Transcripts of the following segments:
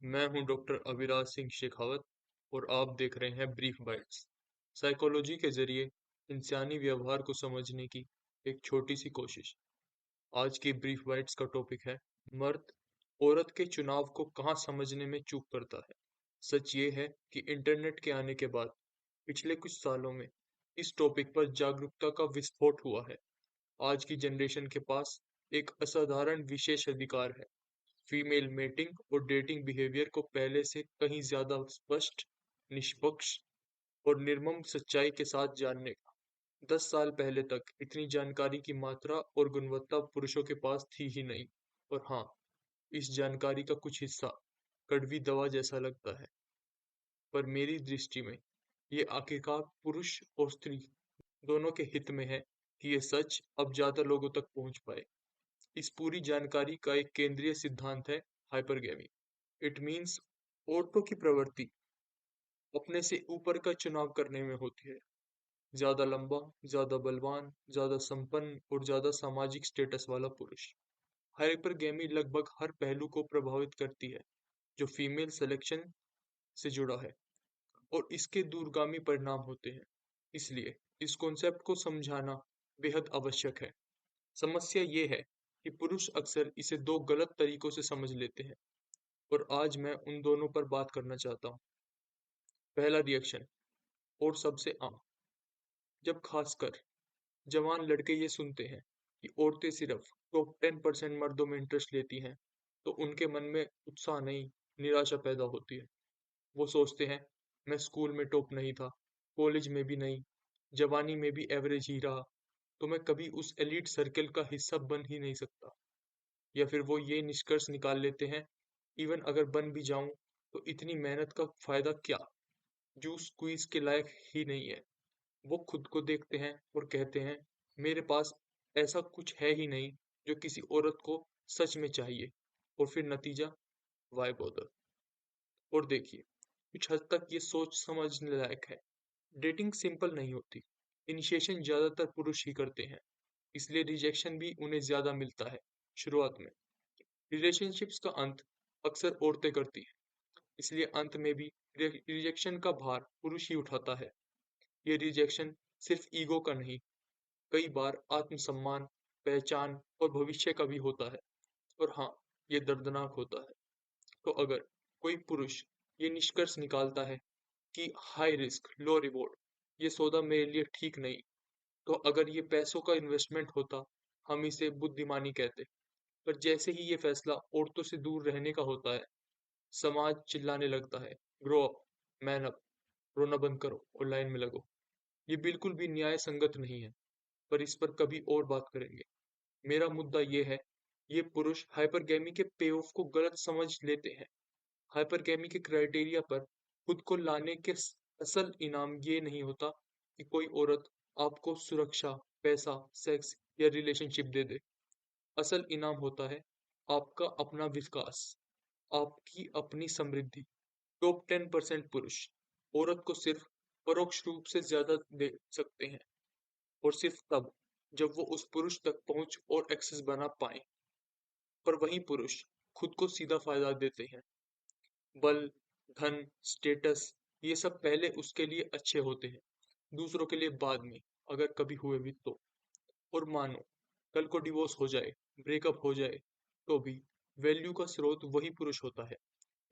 मैं हूं डॉक्टर अविराज सिंह शेखावत और आप देख रहे हैं ब्रीफ बाइट्स। साइकोलॉजी के जरिए इंसानी व्यवहार को समझने की एक छोटी सी कोशिश। आज की ब्रीफ बाइट्स का टॉपिक है मर्द औरत के चुनाव को कहाँ समझने में चूक करता है। सच ये है कि इंटरनेट के आने के बाद पिछले कुछ सालों में इस टॉपिक पर जागरूकता का विस्फोट हुआ है। आज की जनरेशन के पास एक असाधारण विशेष अधिकार है, फीमेल मेटिंग और डेटिंग बिहेवियर को पहले से कहीं ज्यादा स्पष्ट, निष्पक्ष और निर्मम सच्चाई के साथ जानने का। 10 साल पहले तक इतनी जानकारी की मात्रा और गुणवत्ता पुरुषों के पास थी ही नहीं। और हाँ, इस जानकारी का कुछ हिस्सा कड़वी दवा जैसा लगता है, पर मेरी दृष्टि में ये आखिरकार पुरुष और स्त्री दोनों के हित में है कि ये सच अब ज्यादा लोगों तक पहुंच पाए। इस पूरी जानकारी का एक केंद्रीय सिद्धांत है हाइपरगेमी। इट मीन्स औरतों की प्रवृत्ति अपने से ऊपर का चुनाव करने में होती है। ज्यादा लंबा, ज्यादा बलवान, ज्यादा संपन्न और ज्यादा सामाजिक स्टेटस वाला पुरुष। हाइपरगेमी लगभग हर पहलू को प्रभावित करती है जो फीमेल सिलेक्शन से जुड़ा है, और इसके दूरगामी परिणाम होते हैं। इसलिए इस कॉन्सेप्ट को समझाना बेहद आवश्यक है। समस्या ये है कि पुरुष अक्सर इसे दो गलत तरीकों से समझ लेते हैं, और आज मैं उन दोनों पर बात करना चाहता हूँ। पहला रिएक्शन, और सबसे आम, जब खासकर जवान लड़के ये सुनते हैं कि औरतें सिर्फ टॉप 10% मर्दों में इंटरेस्ट लेती हैं, तो उनके मन में उत्साह नहीं, निराशा पैदा होती है। वो सोचते हैं, मैं स्कूल में टॉप नहीं था, कॉलेज में भी नहीं, जवानी में भी एवरेज ही रहा, तो मैं कभी उस एलीट सर्कल का हिस्सा बन ही नहीं सकता। या फिर वो ये निष्कर्ष निकाल लेते हैं, इवन अगर बन भी जाऊं तो इतनी मेहनत का फायदा क्या, जूस क्वीज के लायक ही नहीं है। वो खुद को देखते हैं और कहते हैं, मेरे पास ऐसा कुछ है ही नहीं जो किसी औरत को सच में चाहिए। और फिर नतीजा, वाई बॉदर। और देखिए, कुछ हद तक ये सोच समझने लायक है। डेटिंग सिंपल नहीं होती। इनिशिएशन ज्यादातर पुरुष ही करते हैं, इसलिए रिजेक्शन भी उन्हें ज्यादा मिलता है शुरुआत में। रिलेशनशिप्स का अंत अक्सर औरतें करती हैं, इसलिए अंत में भी रिजेक्शन का भार पुरुष ही उठाता है। ये रिजेक्शन सिर्फ ईगो का नहीं, कई बार आत्मसम्मान, पहचान और भविष्य का भी होता है। और हाँ, ये दर्दनाक होता है। तो अगर कोई पुरुष ये निष्कर्ष निकालता है कि हाई रिस्क लो रिवॉर्ड, ये सौदा मेरे लिए ठीक नहीं, तो अगर ये पैसों का इन्वेस्टमेंट होता, हम इसे बुद्धिमानी कहते। पर जैसे ही ये फैसला औरतों से दूर रहने का होता है, समाज चिल्लाने लगता है, ग्रो अप, मैन अप, रोना बंद करो और लाइन में लगो। ये बिल्कुल भी न्याय संगत नहीं है, पर इस पर कभी और बात करेंगे। मेरा मुद्दा ये है, ये पुरुष हाइपरगेमी के पे ऑफ को गलत समझ लेते हैं। हाइपरगेमी के क्राइटेरिया पर खुद को लाने के असल इनाम ये नहीं होता कि कोई औरत आपको सुरक्षा, पैसा, सेक्स या रिलेशनशिप दे दे। असल इनाम होता है आपका अपना विकास, आपकी अपनी समृद्धि। टॉप 10% पुरुष औरत को सिर्फ परोक्ष रूप से ज्यादा दे सकते हैं, और सिर्फ तब जब वो उस पुरुष तक पहुंच और एक्सेस बना पाए। पर वही पुरुष खुद को सीधा फायदा देते हैं। बल, धन, स्टेटस, ये सब पहले उसके लिए अच्छे होते हैं, दूसरों के लिए बाद में, अगर कभी हुए भी तो। और मानो कल को डिवोर्स हो जाए, ब्रेकअप हो जाए, तो भी वैल्यू का स्रोत वही पुरुष होता है।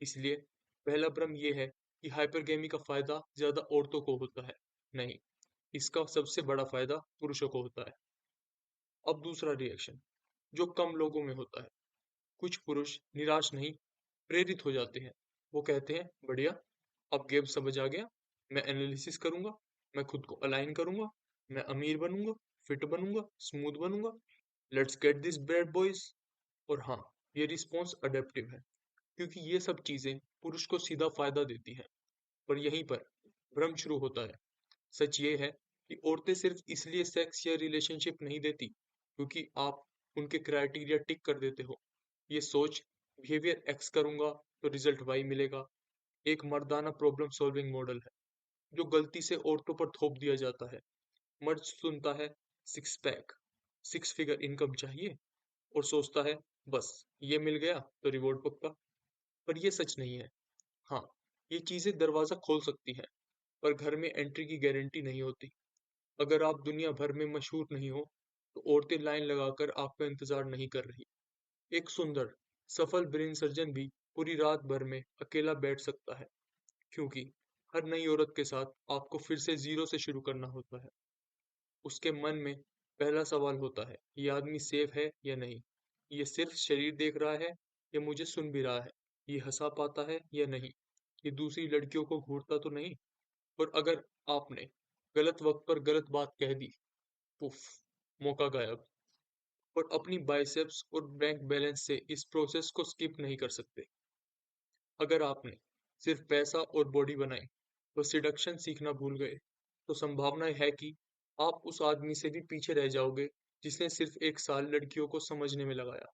इसलिए पहला भ्रम ये है कि हाइपरगेमी का फायदा ज्यादा औरतों को होता है। नहीं, इसका सबसे बड़ा फायदा पुरुषों को होता है। अब दूसरा रिएक्शन, जो कम लोगों में होता है। कुछ पुरुष निराश नहीं, प्रेरित हो जाते हैं। वो कहते हैं, बढ़िया, अब गेम समझ आ गया, मैं एनालिसिस करूंगा, मैं खुद को अलाइन करूंगा, मैं अमीर बनूंगा, फिट बनूंगा, स्मूथ बनूंगा, let's get this bad boys. और हाँ, ये रिस्पॉन्स अडेप्टिव है, क्योंकि ये सब चीजें पुरुष को सीधा फायदा देती हैं। पर यहीं पर भ्रम शुरू होता है। सच ये है कि औरतें सिर्फ इसलिए सेक्स या रिलेशनशिप नहीं देती क्योंकि आप उनके क्राइटेरिया टिक कर देते हो। ये सोच, बिहेवियर एक्स करूंगा तो रिजल्ट वाई मिलेगा, एक मर्दाना प्रॉब्लम सॉल्विंग मॉडल है जो गलती से औरतों पर थोप दिया जाता है। मर्द सुनता है six pack, six figure income चाहिए, और सोचता है बस ये मिल गया तो रिवॉर्ड पक्का। पर ये सच नहीं है। हाँ, ये चीजें दरवाजा खोल सकती हैं, पर घर में एंट्री की गारंटी नहीं होती। अगर आप दुनिया भर में मशहूर नहीं हो, तो औरतें लाइन लगाकर आपका इंतजार नहीं कर रही। एक सुंदर, सफल ब्रेन सर्जन भी पूरी रात भर में अकेला बैठ सकता है, क्योंकि हर नई औरत के साथ आपको फिर से जीरो से शुरू करना होता है। उसके मन में पहला सवाल होता है, ये आदमी सेफ है या नहीं? ये सिर्फ शरीर देख रहा है या मुझे सुन भी रहा है? ये हंसा पाता है या नहीं? ये दूसरी लड़कियों को घूरता तो नहीं? और अगर आपने गलत वक्त पर गलत बात कह दी, पुफ, मौका गायब। और अपनी बाइसेप्स और बैंक बैलेंस से इस प्रोसेस को स्किप नहीं कर सकते। अगर आपने सिर्फ पैसा और बॉडी बनाई, तो सिडक्शन सीखना भूल गए, तो संभावना है कि आप उस आदमी से भी पीछे रह जाओगे जिसने सिर्फ 1 साल लड़कियों को समझने में लगाया।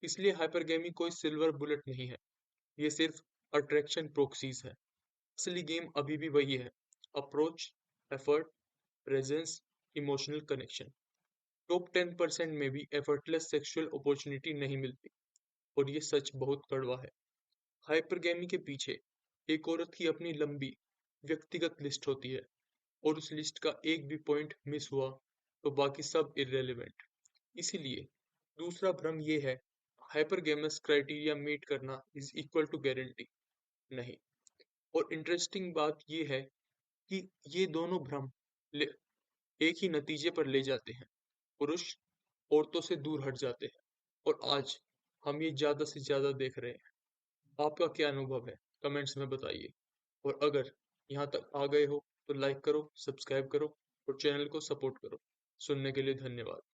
इसलिए हाइपरगेमी कोई सिल्वर बुलेट नहीं है, ये सिर्फ अट्रैक्शन प्रोक्सीज है। असली गेम अभी भी वही है, approach, effort, presence, emotional connection. Top 10% में भी एफर्टलेस सेक्सुअल अपॉर्चुनिटी नहीं मिलती, और ये सच बहुत कड़वा है। हाइपरगेमी के पीछे एक औरत की अपनी लंबी व्यक्तिगत लिस्ट होती है, और उस लिस्ट का एक भी पॉइंट मिस हुआ तो बाकी सब इररेलेवेंट। इसीलिए दूसरा भ्रम ये है, हाइपरगेमस क्राइटेरिया मीट करना इज इक्वल टू गारंटी। नहीं। और इंटरेस्टिंग बात ये है कि ये दोनों भ्रम एक ही नतीजे पर ले जाते हैं, पुरुष औरतों से दूर हट जाते हैं। और आज हम ये ज्यादा से ज्यादा देख रहे हैं। आपका क्या अनुभव है, कमेंट्स में बताइए। और अगर यहाँ तक आ गए हो तो लाइक करो, सब्सक्राइब करो और चैनल को सपोर्ट करो। सुनने के लिए धन्यवाद।